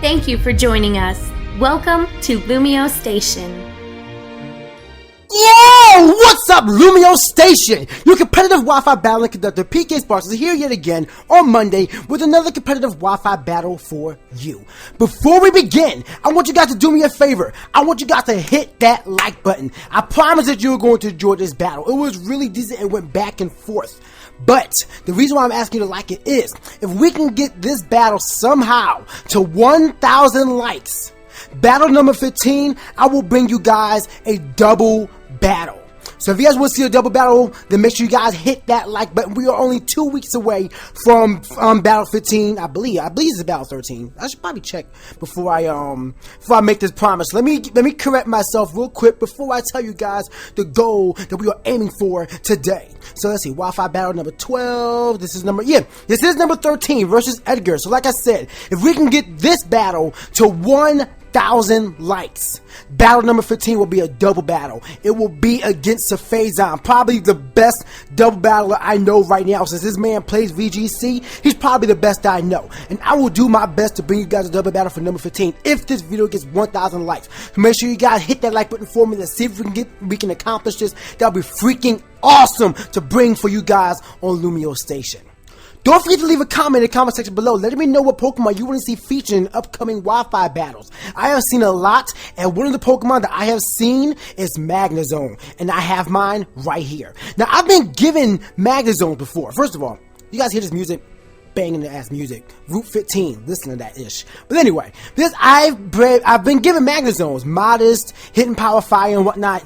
Thank you for joining us. Welcome to LumioseStation. Yo! What's up, LumioseStation? Your competitive Wi-Fi battling conductor PKSparkxx is here yet again on Monday with another competitive Wi-Fi battle for you. Before we begin, I want you guys to do me a favor. I want you guys to hit that like button. I promise that you're going to enjoy this battle. It was really decent and went back and forth. But the reason why I'm asking you to like it is, if we can get this battle somehow to 1,000 likes, battle number 15, I will bring you guys a double battle. So if you guys want to see a double battle, then make sure you guys hit that like button. We are only 2 weeks away from battle 15. I believe it's battle 13. I should probably check before I make this promise. Let me correct myself real quick before I tell you guys the goal that we are aiming for today. So let's see, Wi-Fi battle number 12. This is number 13 versus Edgar. So like I said, if we can get this battle to 1,000 likes, battle number 15 will be a double battle. It will be against Safazon, probably the best double battler I know right now. Since this man plays VGC, he's probably the best I know. And I will do my best to bring you guys a double battle for number 15 if this video gets 1,000 likes. So make sure you guys hit that like button for me. Let's see if we can accomplish this. That'll be freaking awesome to bring for you guys on LumioseStation. Don't forget to leave a comment in the comment section below. Let me know what Pokemon you want to see featured in upcoming Wi-Fi battles. I have seen a lot, and one of the Pokemon that I have seen is Magnezone, and I have mine right here. Now, I've been given Magnezone before. First of all, you guys hear this music? Banging the ass music. Route 15. Listen to that ish. But anyway, I've been given Magnezones, Modest, Hidden Power Fire, and whatnot.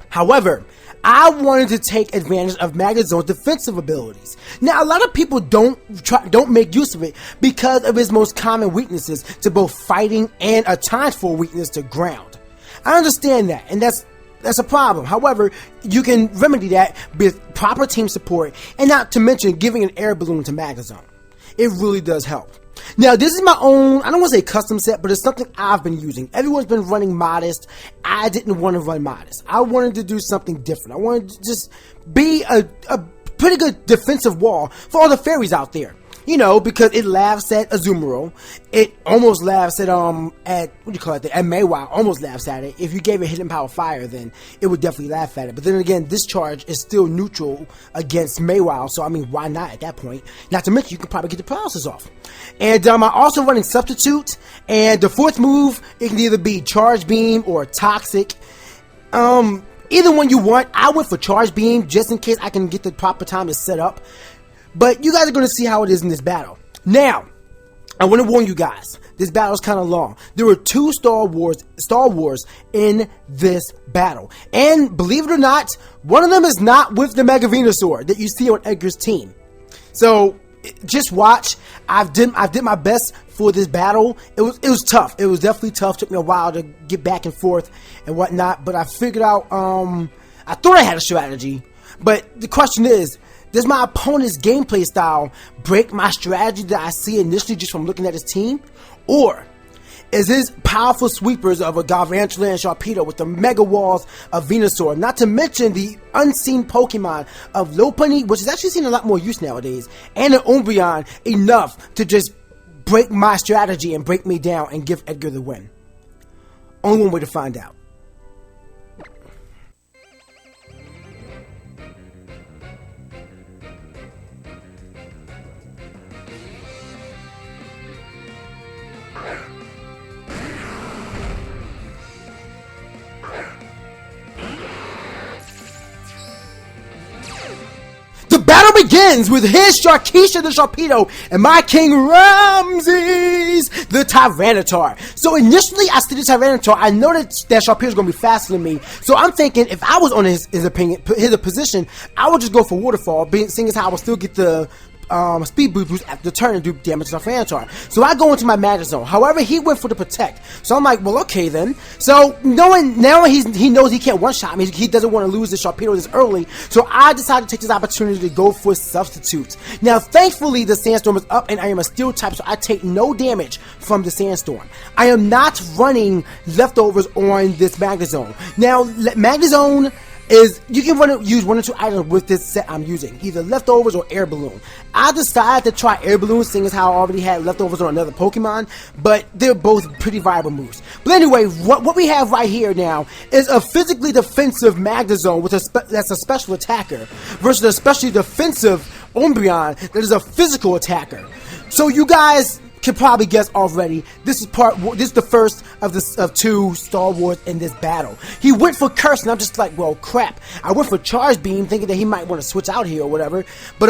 However, I wanted to take advantage of Magnezone's defensive abilities. Now, a lot of people don't make use of it because of his most common weaknesses to both fighting and a times 4 weakness to ground. I understand that, and that's a problem. However, you can remedy that with proper team support, and not to mention giving an air balloon to Magnezone. It really does help. Now, this is my own, I don't want to say custom set, but it's something I've been using. Everyone's been running Modest. I didn't want to run Modest. I wanted to do something different. I wanted to just be a pretty good defensive wall for all the fairies out there. You know, because it laughs at Azumarill. It almost laughs at at Mawile, almost laughs at it. If you gave it Hidden Power Fire, then it would definitely laugh at it. But then again, this charge is still neutral against Mawile, so I mean, why not at that point? Not to mention, you can probably get the paralysis off. And I'm also running Substitute, and the fourth move, it can either be Charge Beam or Toxic. Either one you want. I went for Charge Beam just in case I can get the proper time to set up. But you guys are going to see how it is in this battle. Now, I want to warn you guys, this battle is kind of long. There were 2 Star Wars in this battle. And believe it or not, one of them is not with the Mega Venusaur that you see on Edgar's team. So, just watch. I did my best for this battle. It was tough. It was definitely tough. Took me a while to get back and forth and whatnot. But I figured out, I thought I had a strategy. But the question is, does my opponent's gameplay style break my strategy that I see initially just from looking at his team? Or is his powerful sweepers of a Galvantula and Sharpedo with the Mega Walls of Venusaur, not to mention the unseen Pokemon of Lopunny, which is actually seen a lot more use nowadays, and an Umbreon, enough to just break my strategy and break me down and give Edgar the win? Only one way to find out. The battle begins with his Sharkeisha the Sharpedo and my King Ramses the Tyranitar. So initially I see the Tyranitar, I know that Sharpedo is going to be faster than me. So I'm thinking if I was on his position, I would just go for Waterfall, seeing as how I will still get the speed boost after the turn and do damage to Tyranitar. So I go into my Magnezone. However, he went for the Protect. So I'm like, well, okay then. So knowing now he knows he can't one-shot me. He doesn't want to lose the Sharpedo this early. So I decided to take this opportunity to go for Substitute. Now, thankfully, the Sandstorm is up and I am a Steel type, so I take no damage from the Sandstorm. I am not running leftovers on this Magnezone. Now, Magnezone, is you can use one or two items with this set I'm using, either leftovers or air balloon. I decided to try air balloon, seeing as how I already had leftovers on another Pokemon, but they're both pretty viable moves. But anyway, what we have right here now is a physically defensive Magnezone with that's a special attacker versus a specially defensive Umbreon that is a physical attacker. So you guys can probably guess already, this is the first of two Star Wars in this battle. He went for Curse, and I'm just like, well, crap. I went for Charge Beam, thinking that he might want to switch out here or whatever, but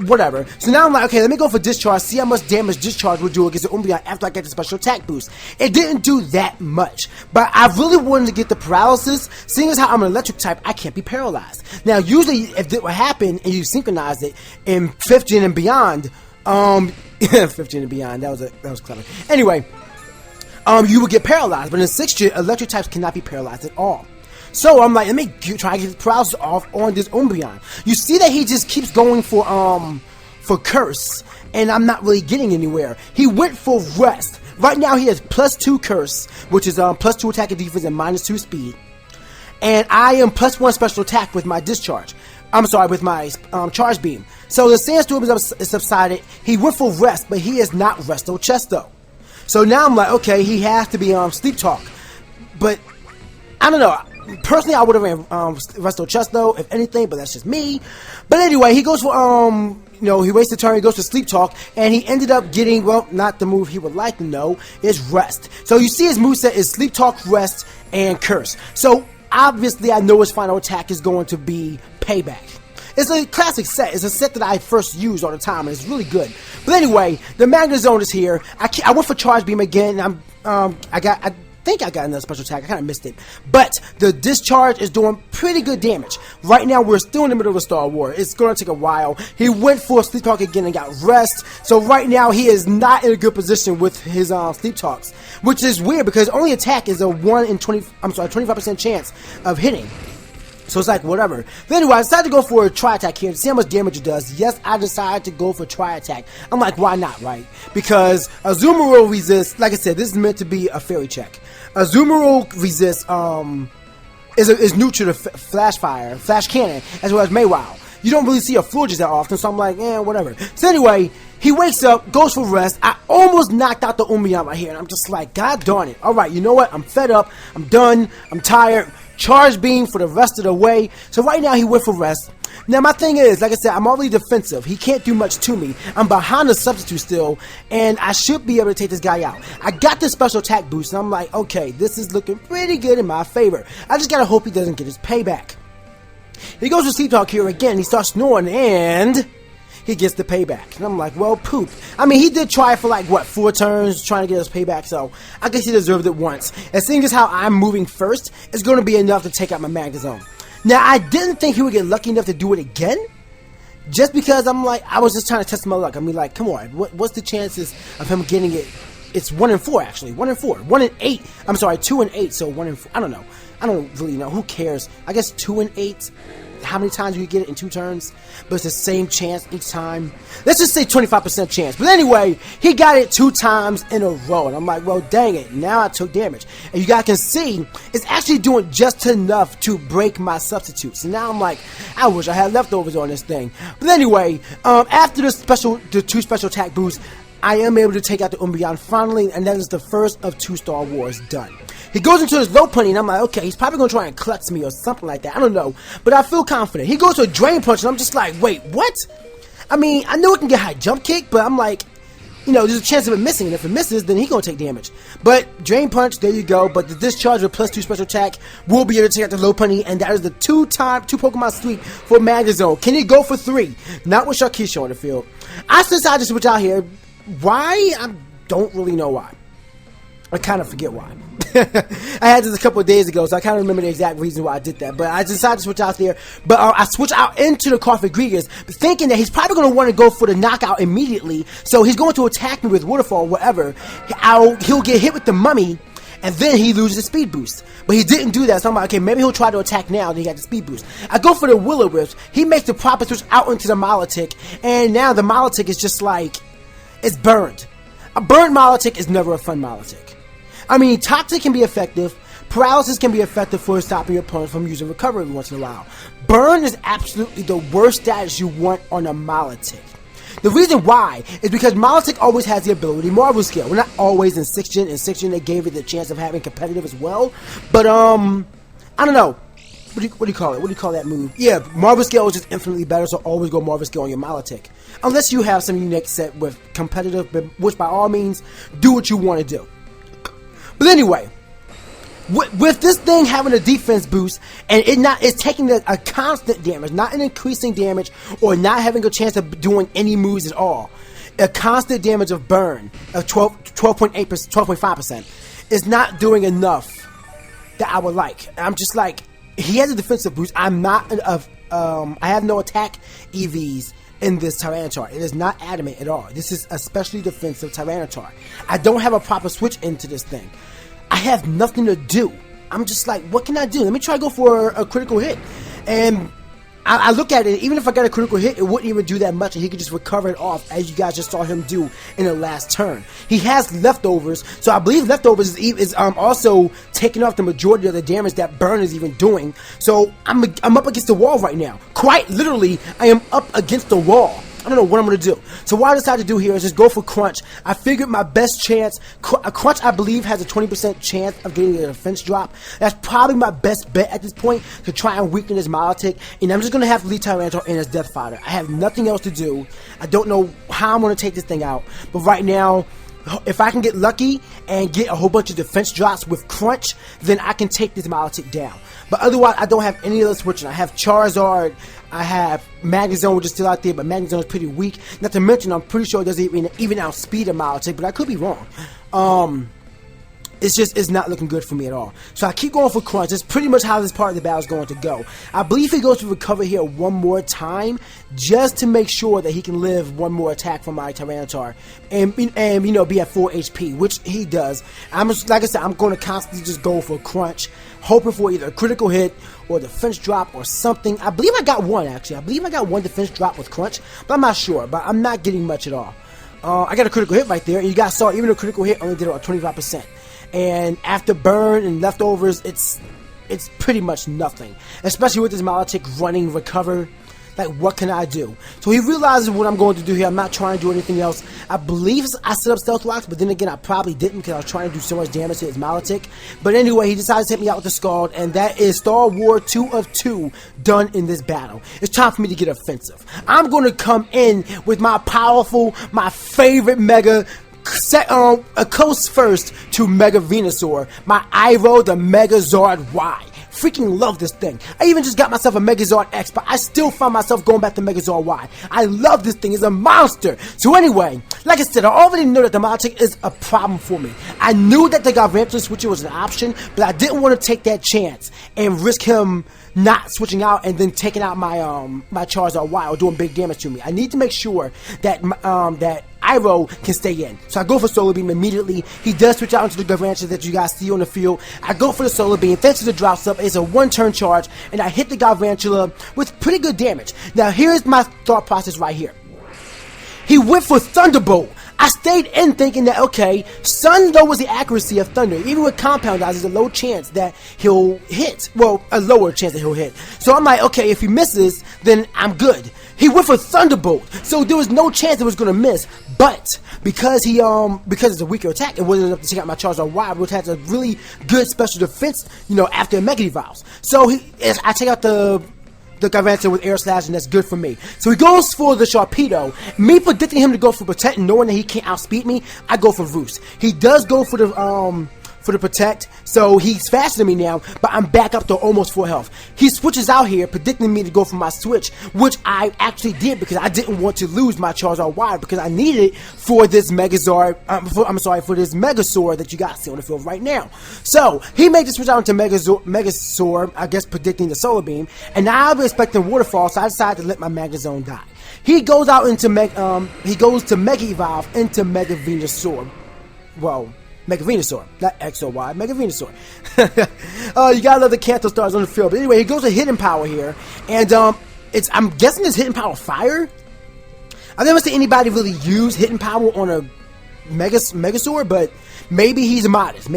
whatever. So now I'm like, okay, let me go for Discharge, see how much damage Discharge will do against the Umbreon after I get the special attack boost. It didn't do that much, but I really wanted to get the paralysis. Seeing as how I'm an electric type, I can't be paralyzed. Now, usually, if that would happen and you synchronize it in 5th gen and beyond, 15 and beyond. That was clever. Anyway, you would get paralyzed, but in 6th gen, electric types cannot be paralyzed at all. So I'm like, let me try to get the paralysis off on this Umbreon. You see that he just keeps going for Curse, and I'm not really getting anywhere. He went for Rest. Right now he has +2 Curse, which is +2 attack and defense and -2 speed. And I am +1 special attack with my Discharge. I'm sorry, with my Charge Beam. So the Sandstorm is subsided. He went for Rest, but he is not Resto Chesto. So now I'm like, okay, he has to be Sleep Talk. But I don't know. Personally, I would have ran Resto Chesto, if anything, but that's just me. But anyway, he goes for he wastes a turn, he goes for Sleep Talk, and he ended up getting, well, not the move he would like to know, is Rest. So you see his moveset is Sleep Talk, Rest, and Curse. So obviously, I know his final attack is going to be Payback. It's a classic set. It's a set that I first used all the time, and it's really good. But anyway, the Magnezone is here. I went for Charge Beam again. I think I got another special attack. I kind of missed it. But the Discharge is doing pretty good damage. Right now, we're still in the middle of a Star War. It's going to take a while. He went for Sleep Talk again and got Rest. So right now, he is not in a good position with his Sleep Talks, which is weird because only attack is a 25% chance of hitting. So it's like, whatever. But anyway, I decided to go for a Tri-Attack here to see how much damage it does. Yes, I decided to go for Tri-Attack. I'm like, why not, right? Because Azumarill resists, like I said, this is meant to be a fairy check. Azumarill resists, is neutral to Flash Fire, Flash Cannon, as well as Mawile. You don't really see a Florges that often, so I'm like, whatever. So anyway, he wakes up, goes for Rest. I almost knocked out the Umbreon right here, and I'm just like, God darn it. Alright, you know what? I'm fed up. I'm done. I'm tired. Charge Beam for the rest of the way. So right now he went for Rest. Now my thing is, like I said, I'm already defensive. He can't do much to me. I'm behind the substitute still, and I should be able to take this guy out. I got this special attack boost, and I'm like, okay, this is looking pretty good in my favor. I just gotta hope he doesn't get his payback. He goes to Sleep Talk here again. He starts snoring, and he gets the payback. And I'm like, well, poop. I mean, he did try for like, 4 turns trying to get his payback, so I guess he deserved it once. And seeing as how I'm moving first, it's going to be enough to take out my Magnezone. Now, I didn't think he would get lucky enough to do it again, just because I'm like, I was just trying to test my luck. I mean, like, come on, what's the chances of him getting it? It's 1 in 4, actually. 1 in 4. 1 in 8. I'm sorry, 2 in 8, so 1 in 4. I don't know. I don't really know. Who cares? I guess 2 in 8. How many times you get it in 2 turns? But it's the same chance each time. Let's just say 25% chance. But anyway, he got it 2 times in a row. And I'm like, well, dang it. Now I took damage. And you guys can see, it's actually doing just enough to break my substitutes. And now I'm like, I wish I had leftovers on this thing. But anyway, after the 2 special attack boosts, I am able to take out the Umbreon finally. And that is the first of 2 Star Wars done. He goes into his low punny, and I'm like, okay, he's probably going to try and clutch me or something like that. I don't know. But I feel confident. He goes to a Drain Punch, and I'm just like, wait, what? I mean, I know it can get high jump kick, but I'm like, there's a chance of it missing. And if it misses, then he's going to take damage. But Drain Punch, there you go. But the Discharge with +2 special attack will be able to take out the low punny, and that is the 2 Pokemon sweep for Magnezone. Can he go for 3? Not with Sharkeisha on the field. I decided to switch out here. Why? I don't really know why. I kind of forget why. I had this a couple of days ago, so I kind of remember the exact reason why I did that. But I decided to switch out there. But I switched out into the Cofagrigus, thinking that he's probably going to want to go for the knockout immediately. So he's going to attack me with Waterfall or whatever. He'll get hit with the Mummy, and then he loses the speed boost. But he didn't do that, so I'm like, okay, maybe he'll try to attack now, then he got the speed boost. I go for the Will-O-Wisp. He makes the proper switch out into the Milotic, and now the Milotic is just like, it's burned. A burnt Milotic is never a fun Milotic. I mean, Toxic can be effective, Paralysis can be effective for stopping your opponent from using recovery every once in a while. Burn is absolutely the worst status you want on a Milotic. The reason why is because Milotic always has the ability, Marvel Scale. Well, not always in 6th Gen. In 6th Gen, they gave it the chance of having competitive as well. But, I don't know. What do you call it? What do you call that move? Yeah, Marvel Scale is just infinitely better, so always go Marvel Scale on your Milotic. Unless you have some unique set with competitive, which by all means, do what you want to do. But anyway, with this thing having a defense boost, and it's taking a constant damage, not an increasing damage, or not having a chance of doing any moves at all. A constant damage of burn of 12.8%, 12.5% is not doing enough that I would like. I'm just like, he has a defensive boost. I have no attack EVs in this Tyranitar. It is not adamant at all. This is a specially defensive Tyranitar. I don't have a proper switch into this thing. I have nothing to do. I'm just like, what can I do? Let me try to go for a critical hit. And I look at it, even if I got a critical hit, it wouldn't even do that much, and he could just recover it off, as you guys just saw him do in the last turn. He has leftovers, so I believe leftovers is also taking off the majority of the damage that Burn is even doing. So I'm up against the wall right now. Quite literally, I am up against the wall. I don't know what I'm going to do. So what I decided to do here is just go for Crunch. I figured my best chance, Crunch I believe has a 20% chance of getting a defense drop. That's probably my best bet at this point to try and weaken his Milotic. And I'm just going to have to leave Tyranitar in as Death Fighter. I have nothing else to do. I don't know how I'm going to take this thing out. But right now, if I can get lucky and get a whole bunch of defense drops with Crunch, then I can take this Milotic down. But otherwise, I don't have any other switching. I have Charizard, I have Magnezone, which is still out there, but Magnezone is pretty weak. Not to mention, I'm pretty sure it doesn't even outspeed a Milotic, but I could be wrong. It's not looking good for me at all. So I keep going for Crunch. That's pretty much how this part of the battle is going to go. I believe he goes to recover here one more time, just to make sure that he can live one more attack from my Tyranitar and you know, be at full HP, which he does. Like I said, I'm going to constantly just go for Crunch, hoping for either a critical hit or a defense drop or something. I believe I got one, actually. I believe I got one defense drop with Crunch, but I'm not sure. But I'm not getting much at all. I got a critical hit right there, and you guys saw even a critical hit only did it on 25%. And after burn and leftovers, it's pretty much nothing. Especially with this Milotic running recover. Like, what can I do? So he realizes what I'm going to do here. I'm not trying to do anything else. I believe I set up Stealth Rocks, but then again, I probably didn't because I was trying to do so much damage to his Milotic. But anyway, he decides to hit me out with the Scald, and that is Star War 2 of 2 done in this battle. It's time for me to get offensive. I'm going to come in with my powerful, my favorite Mega, a close first to Mega Venusaur, my Iroh the Megazord Y. Freaking love this thing. I even just got myself a Megazord X, but I still find myself going back to Megazord Y. I love this thing. It's a monster. So anyway, like I said, I already know that the Milotic is a problem for me. I knew that the Gargantuan switcher was an option, but I didn't want to take that chance and risk him not switching out and then taking out my my Charizard Y or doing big damage to me. I need to make sure that that Iroh can stay in. So I go for Solar Beam immediately. He does switch out into the Gargantuan that you guys see on the field. I go for the Solar Beam. Thanks to the drops up, it's a one-turn charge, and I hit the Gargantuan with pretty good damage. Now here's my thought process right here. He went for Thunderbolt. I stayed in thinking that, okay, Sun lowers the accuracy of Thunder. Even with Compound Eyes, there's a low chance that he'll hit. Well, a lower chance that he'll hit. So I'm like, okay, if he misses, then I'm good. He went for Thunderbolt, so there was no chance it was going to miss. But because because it's a weaker attack, it wasn't enough to take out my Charizard Y, which has a really good special defense, you know, after Mega Evolves. So I take out the Gargantuan with Air Slash, and that's good for me. So he goes for the Sharpedo. Me predicting him to go for Protect and knowing that he can't outspeed me, I go for Roost. He does go for the Protect, so he's faster than me now, but I'm back up to almost full health. He switches out here, predicting me to go for my switch, which I actually did because I didn't want to lose my Charizard Y because I needed it for this Megazord, for this Megasaur that you guys see on the field right now. So, he made the switch out into Megasaur, I guess predicting the Solar Beam, and now I was expecting Waterfall, so I decided to let my Magnezone die. He goes out into he goes to Mega Evolve into Mega Venusaur. Well, Mega Venusaur, not X or Y, Mega Venusaur. You gotta love the Kanto stars on the field. But anyway, he goes to Hidden Power here, and I'm guessing it's Hidden Power Fire. I've never seen anybody really use Hidden Power on a Megazord, but maybe he's modest.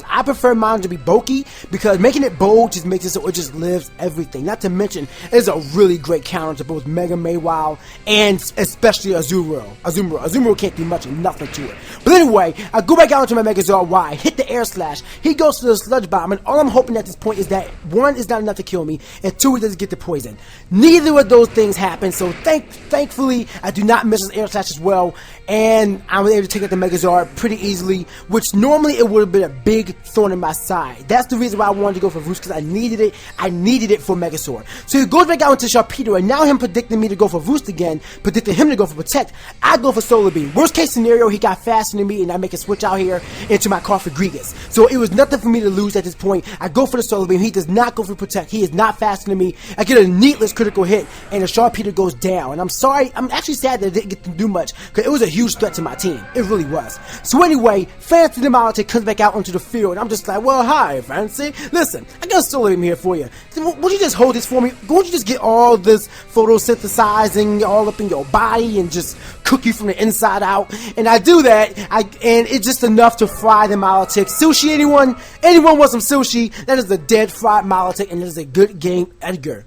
I prefer mine to be bulky because making it bold just makes it so it just lives everything. Not to mention, it's a really great counter to both Mega Mawile and especially Azumarill can't do much and nothing to it. But anyway, I go back out into my Megazord Y, hit the Air Slash, he goes to the Sludge Bomb, and all I'm hoping at this point is that 1 is not enough to kill me, and 2 it doesn't get the poison. Neither of those things happen, so thankfully I do not miss his Air Slash as well, and I was able to take out the Megazord pretty easily, which normally it would have been a big thorn in my side. That's the reason why I wanted to go for Roost, because I needed it. I needed it for Megazord. So he goes back out into Sharpedo, and now him predicting me to go for Roost again, predicting him to go for Protect, I go for Solar Beam. Worst case scenario, he got faster than me, and I make a switch out here into my Cofagrigus. So it was nothing for me to lose at this point. I go for the Solar Beam. He does not go for Protect. He is not faster than me. I get a needless critical hit, and the Sharpedo goes down. And I'm sorry. I'm actually sad that it didn't get to do much, because it was a huge threat to my team. It really was. So anyway, Fancy the Milotic comes back out onto the field, and I'm just like, well, hi, Fancy. Listen, I got a Solar Beam here for you. Would you just hold this for me? Won't you just get all this photosynthesizing all up in your body and just cook you from the inside out? And I do that, and it's just enough to fry the Milotic. Sushi, anyone? Anyone want some sushi? That is a dead fried Milotic, and it is a good game, Edgar.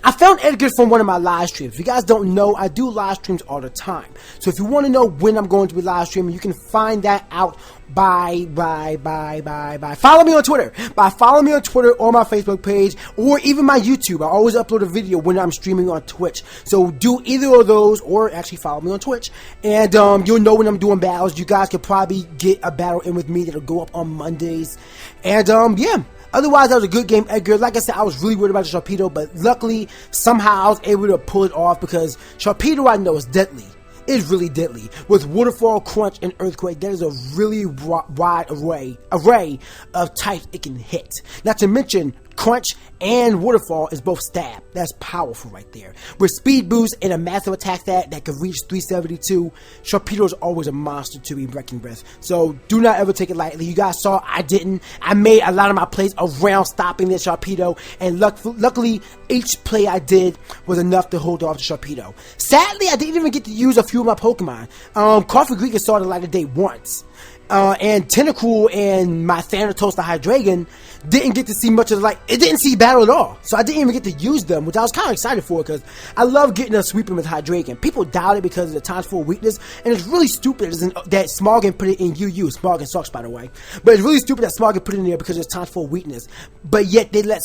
I found Edgar from one of my live streams. If you guys don't know, I do live streams all the time. So if you want to know when I'm going to be live streaming, you can find that out by follow me on Twitter. By following me on Twitter or my Facebook page or even my YouTube. I always upload a video when I'm streaming on Twitch. So do either of those or actually follow me on Twitch. And you'll know when I'm doing battles. You guys could probably get a battle in with me that'll go up on Mondays. And yeah. Otherwise, that was a good game, Edgar. Like I said, I was really worried about the Sharpedo, but luckily, somehow I was able to pull it off because Sharpedo, I know, is deadly. It's really deadly. With Waterfall, Crunch, and Earthquake, there is a really wide array of types it can hit. Not to mention, Crunch and Waterfall is both stab. That's powerful right there. With Speed Boost and a massive attack that could reach 372, Sharpedo is always a monster to be Wrecking Breath. So do not ever take it lightly. You guys saw I didn't. I made a lot of my plays around stopping this Sharpedo, and luckily each play I did was enough to hold off the Sharpedo. Sadly, I didn't even get to use a few of my Pokemon. Cofagrigus saw the light of day once. And Tentacruel and my Thanatos the Hydreigon didn't get to see much of it didn't see battle at all. So I didn't even get to use them, which I was kind of excited for because I love getting a sweeping with Hydreigon. People doubt it because of the times 4 weakness, and it's really stupid that Smogon put it in UU. Smogon sucks, by the way. But it's really stupid that Smogon put it in there because it's times 4 weakness. But yet they let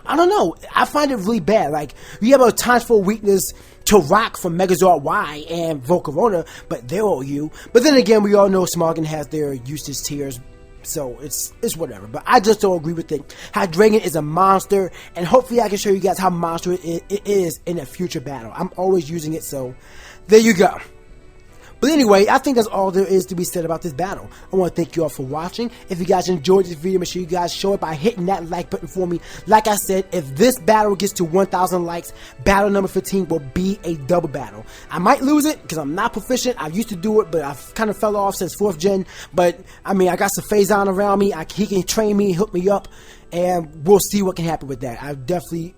I don't know. I find it really bad. Like, you have a times 4 weakness to rock from Megazord Y and Volcarona, but they're all you. But then again, we all know Smogon has their usage tiers, so it's whatever. But I just don't agree with it. Hydreigon is a monster, and hopefully I can show you guys how monster it is in a future battle. I'm always using it, so there you go. But anyway, I think that's all there is to be said about this battle. I want to thank you all for watching. If you guys enjoyed this video, make sure you guys show it by hitting that like button for me. Like I said, if this battle gets to 1,000 likes, battle number 15 will be a double battle. I might lose it because I'm not proficient. I used to do it, but I've kind of fell off since 4th gen. But, I mean, I got some Phazon around me. He can train me, hook me up. And we'll see what can happen with that. I definitely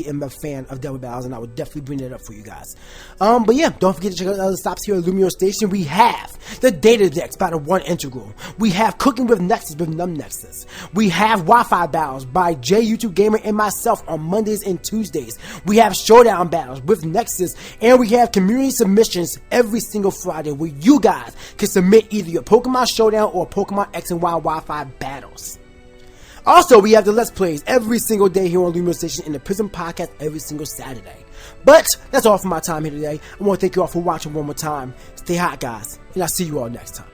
am a fan of double battles, and I would definitely bring that up for you guys. But yeah, don't forget to check out the other stops here at LumioseStation. We have the Data Decks by the One Integral. We have Cooking with Nexus with Num Nexus. We have Wi-Fi battles by J YouTube Gamer and myself on Mondays and Tuesdays. We have Showdown battles with Nexus, and we have community submissions every single Friday where you guys can submit either your Pokemon Showdown or Pokemon X and Y Wi-Fi battles. Also, we have the Let's Plays every single day here on LumioseStation and the Prism Podcast every single Saturday. But that's all for my time here today. I want to thank you all for watching one more time. Stay hot, guys, and I'll see you all next time.